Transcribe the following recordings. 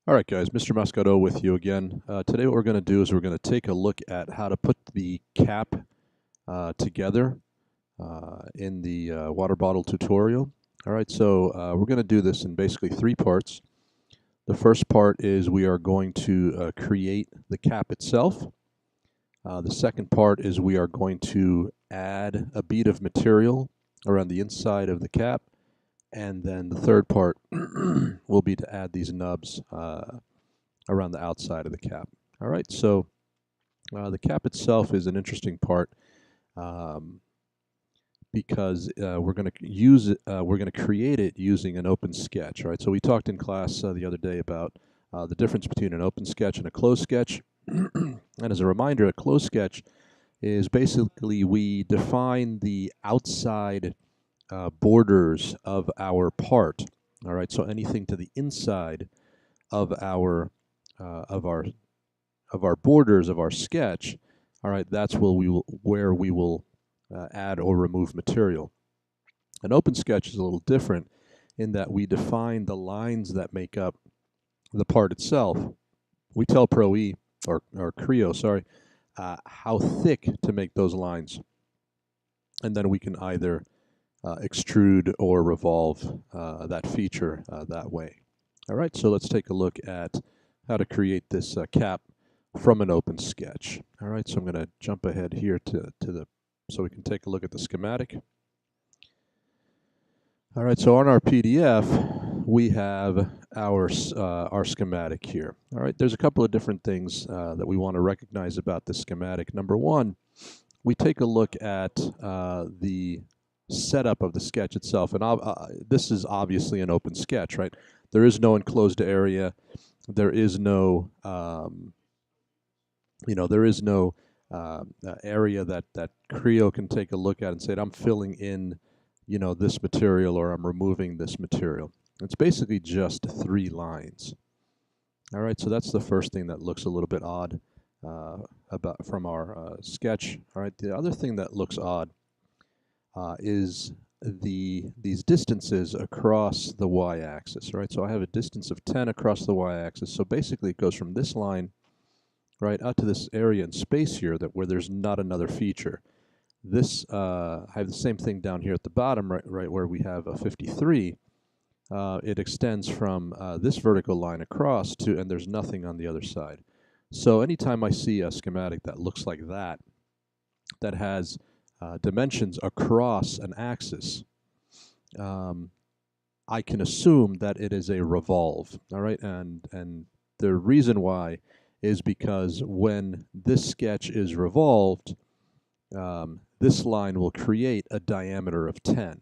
All right, guys, Mr. Mascaro with you again. Today what we're going to do is we're going to take a look at how to put the cap together in the water bottle tutorial. All right, so we're going to do this in basically three parts. The first part is we are going to create the cap itself. The second part is we are going to add a bead of material around the inside of the cap. And then the third part will be to add these nubs around the outside of the cap. All right, so the cap itself is an interesting part um, because we're going to use it, we're going to create it using an open sketch. Right, so we talked in class the other day about the difference between an open sketch and a closed sketch. And as a reminder, a closed sketch is basically we define the outside borders of our part. All right, so anything to the inside of our uh, of our of our borders of our sketch, all right, that's where we will add or remove material. An open sketch is a little different in that we define the lines that make up the part itself. We tell Pro-E, or Creo, sorry, how thick to make those lines. And then we can either extrude or revolve that feature that way. All right, so let's take a look at how to create this cap from an open sketch. All right, so I'm going to jump ahead here so we can take a look at the schematic. All right, so on our PDF, we have our schematic here. All right, there's a couple of different things that we want to recognize about this schematic. Number one, we take a look at the setup of the sketch itself, and this is obviously an open sketch, right? There is no enclosed area. There is no there is no area that Creo can take a look at and say, I'm filling in, this material, or I'm removing this material. It's basically just three lines. All right, so that's the first thing that looks a little bit odd from our sketch. All right, the other thing that looks odd is these distances across the y-axis. Right, so I have a distance of 10 across the y-axis. So basically, it goes from this line right out to this area in space here where there's not another feature. This I have the same thing down here at the bottom, right where we have a 53. It extends from this vertical line across and there's nothing on the other side. So anytime I see a schematic that looks like that has dimensions across an axis, I can assume that it is a revolve. All right, and the reason why is because when this sketch is revolved, this line will create a diameter of 10.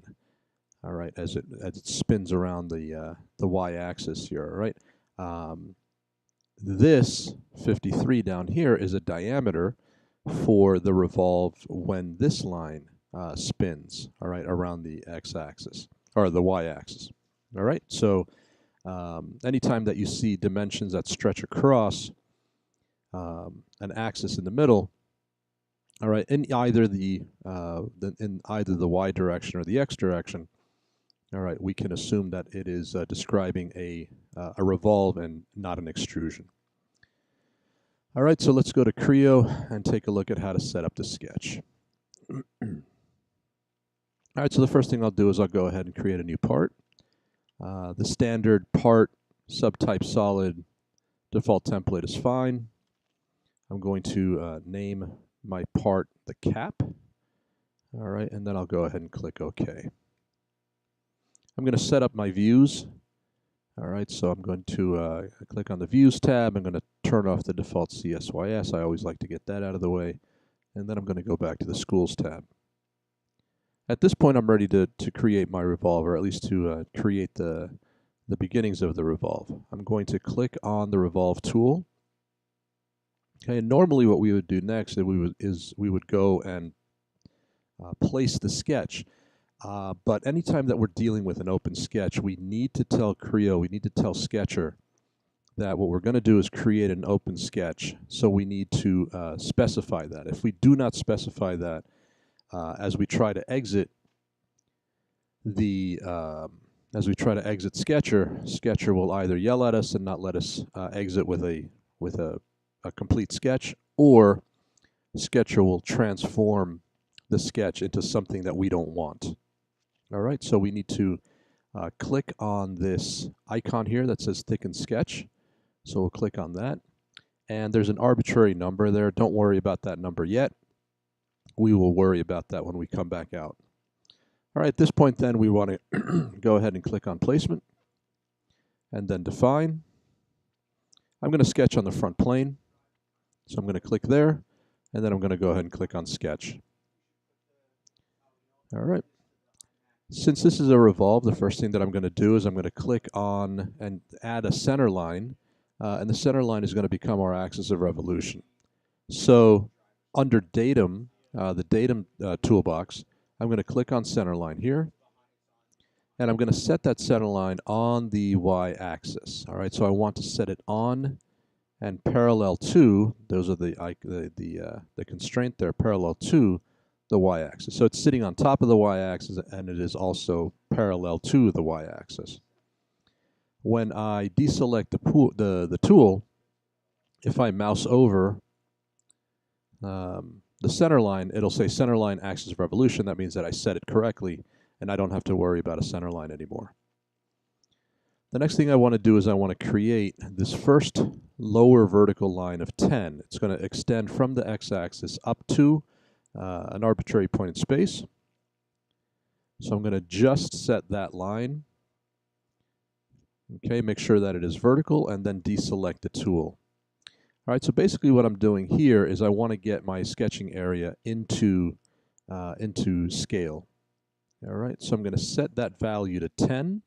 All right, as it spins around the y-axis here. All right, this 53 down here is a diameter for the revolve when this line spins. All right, around the x-axis or the y-axis. All right, so anytime that you see dimensions that stretch across an axis in the middle, all right, in either the y direction or the x direction, all right, we can assume that it is describing a revolve and not an extrusion. All right, so let's go to Creo and take a look at how to set up the sketch. All right, so the first thing I'll do is I'll go ahead and create a new part. The standard part subtype solid default template is fine. I'm going to name my part the cap. All right, and then I'll go ahead and click OK. I'm going to set up my views. All right, so I'm going to click on the Views tab. I'm going to turn off the default CSYS. I always like to get that out of the way. And then I'm going to go back to the Schools tab. At this point, I'm ready to create my revolve, or at least to create the beginnings of the revolve. I'm going to click on the Revolve tool. Okay, and normally what we would do next is we would go and place the sketch. But anytime that we're dealing with an open sketch, we need to tell Creo, we need to tell Sketcher that what we're going to do is create an open sketch. So we need to specify that. If we do not specify that, as we try to exit the as we try to exit Sketcher, Sketcher will either yell at us and not let us exit with a complete sketch, or Sketcher will transform the sketch into something that we don't want. All right, so we need to click on this icon here that says Thicken Sketch. So we'll click on that. And there's an arbitrary number there. Don't worry about that number yet. We will worry about that when we come back out. All right, at this point then we want to go ahead and click on Placement and then Define. I'm going to sketch on the front plane. So I'm going to click there, and then I'm going to go ahead and click on Sketch. All right. Since this is a revolve, the first thing that I'm going to do is I'm going to click on and add a center line, and the center line is going to become our axis of revolution. So under Datum, the Datum toolbox, I'm going to click on center line here, and I'm going to set that center line on the y-axis. All right, so I want to set it on and parallel to, those are the constraint there, parallel to the y-axis. So it's sitting on top of the y-axis, and it is also parallel to the y-axis. When I deselect the tool, if I mouse over the center line, it'll say center line axis of revolution. That means that I set it correctly, and I don't have to worry about a center line anymore. The next thing I want to do is I want to create this first lower vertical line of 10. It's going to extend from the x-axis up to an arbitrary point in space. So I'm going to just set that line. Okay, make sure that it is vertical, and then deselect the tool. All right, so basically what I'm doing here is I want to get my sketching area into scale. All right, so I'm going to set that value to 10.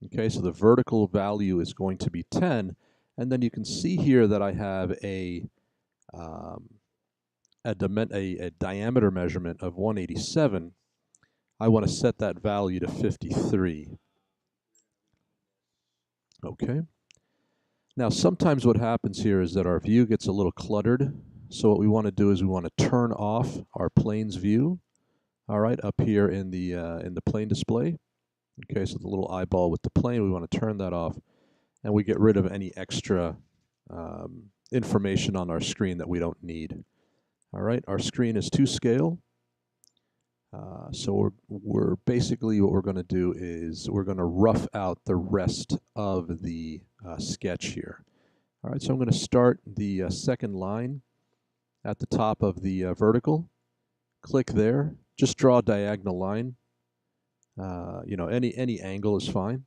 Okay, so the vertical value is going to be 10, and then you can see here that I have a diameter measurement of 187. I want to set that value to 53. Okay. Now sometimes what happens here is that our view gets a little cluttered. So what we want to do is we want to turn off our planes view. All right, up here in the plane display. Okay, so the little eyeball with the plane, we want to turn that off, and we get rid of any extra information on our screen that we don't need. All right, our screen is to scale. So we're basically, what we're going to do is we're going to rough out the rest of the sketch here. All right, so I'm going to start the second line at the top of the vertical. Click there. Just draw a diagonal line. You know, any angle is fine.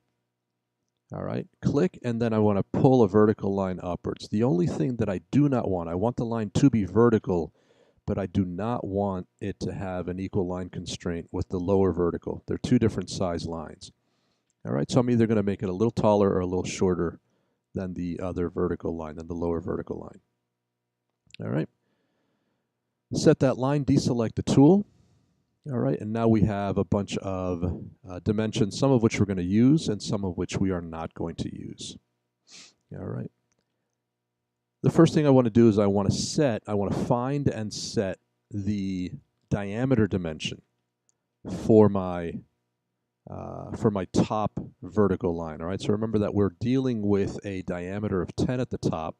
All right, click, and then I want to pull a vertical line upwards. The only thing that I do not want, I want the line to be vertical, but I do not want it to have an equal line constraint with the lower vertical. They're two different size lines. All right, so I'm either going to make it a little taller or a little shorter than the other vertical line, than the lower vertical line. All right, set that line, deselect the tool. All right, and now we have a bunch of dimensions, some of which we're going to use and some of which we are not going to use. All right. The first thing I want to do is I want to find and set the diameter dimension for my top vertical line. All right, so remember that we're dealing with a diameter of 10 at the top.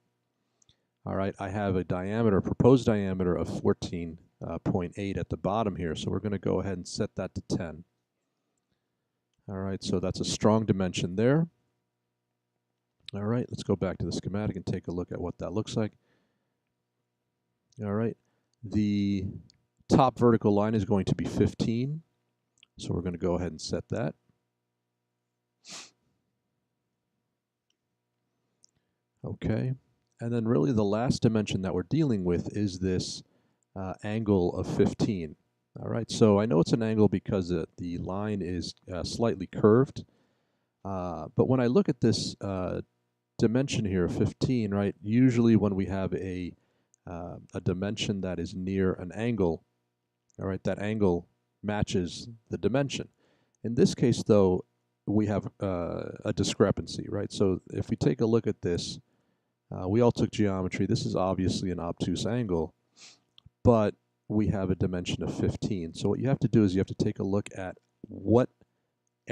All right, I have a proposed diameter of 14.8 at the bottom here, so we're going to go ahead and set that to 10. All right, so that's a strong dimension there. All right, let's go back to the schematic and take a look at what that looks like. All right, the top vertical line is going to be 15, so we're going to go ahead and set that. Okay, and then really the last dimension that we're dealing with is this angle of 15. All right, so I know it's an angle because the line is slightly curved, but when I look at this dimension here, 15, right? Usually when we have a dimension that is near an angle, all right, that angle matches the dimension. In this case, though, we have a discrepancy, right? So if we take a look at this, we all took geometry. This is obviously an obtuse angle, but we have a dimension of 15. So what you have to do is you have to take a look at what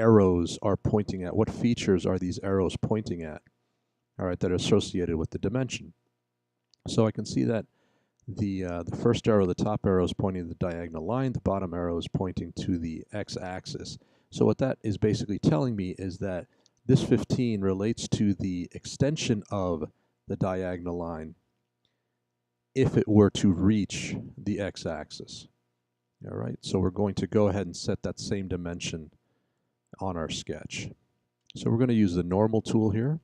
arrows are pointing at, what features are these arrows pointing at, all right, that are associated with the dimension. So I can see that the first arrow, the top arrow, is pointing to the diagonal line, the bottom arrow is pointing to the x-axis. So what that is basically telling me is that this 15 relates to the extension of the diagonal line if it were to reach the x-axis. All right, so we're going to go ahead and set that same dimension on our sketch. So we're going to use the normal tool here.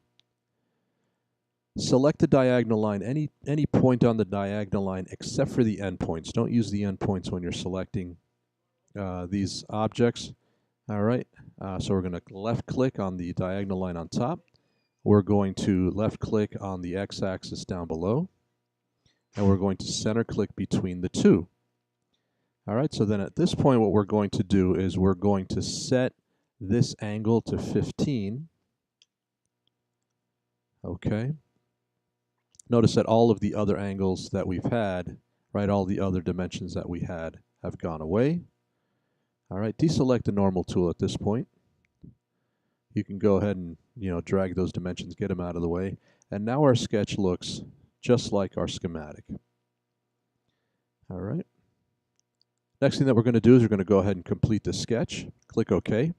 Select the diagonal line, any point on the diagonal line except for the endpoints. Don't use the endpoints when you're selecting these objects. All right, so we're going to left click on the diagonal line on top. We're going to left click on the x-axis down below. And we're going to center click between the two. All right, so then at this point what we're going to do is we're going to set this angle to 15. Okay. Notice that all of the other angles that we've had, right, all the other dimensions that we had have gone away. All right, deselect the normal tool at this point. You can go ahead and, drag those dimensions, get them out of the way. And now our sketch looks just like our schematic. All right. Next thing that we're going to do is we're going to go ahead and complete the sketch. Click OK.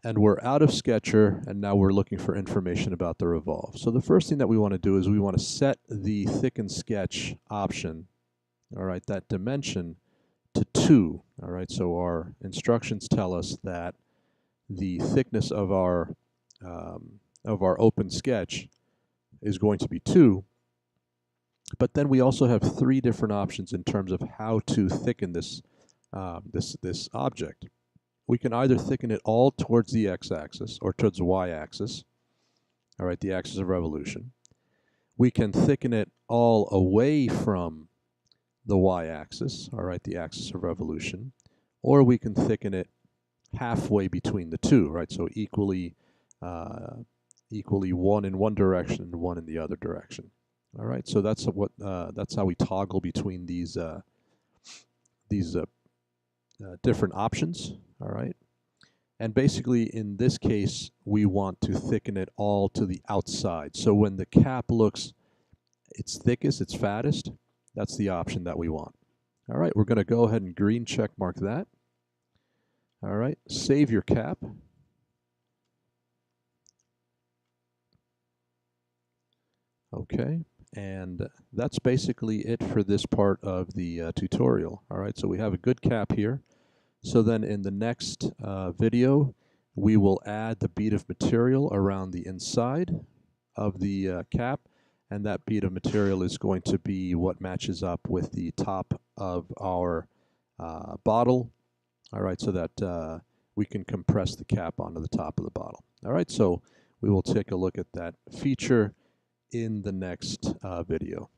And we're out of Sketcher, and now we're looking for information about the revolve. So the first thing that we want to do is we want to set the thicken sketch option, all right, that dimension to 2. All right, so our instructions tell us that the thickness of our open sketch is going to be 2. But then we also have 3 different options in terms of how to thicken this this object. We can either thicken it all towards the x-axis or towards the y-axis, all right, the axis of revolution. We can thicken it all away from the y-axis, all right, the axis of revolution, or we can thicken it halfway between the two, right, so equally one in one direction and one in the other direction. All right, so that's how we toggle between these different options. All right, and basically in this case we want to thicken it all to the outside. So when the cap looks its thickest, its fattest, that's the option that we want. All right, we're going to go ahead and green check mark that. All right, save your cap. Okay, and that's basically it for this part of the tutorial. All right, so we have a good cap here. So then in the next video, we will add the bead of material around the inside of the cap, and that bead of material is going to be what matches up with the top of our bottle. All right, so that we can compress the cap onto the top of the bottle. All right, so we will take a look at that feature in the next video.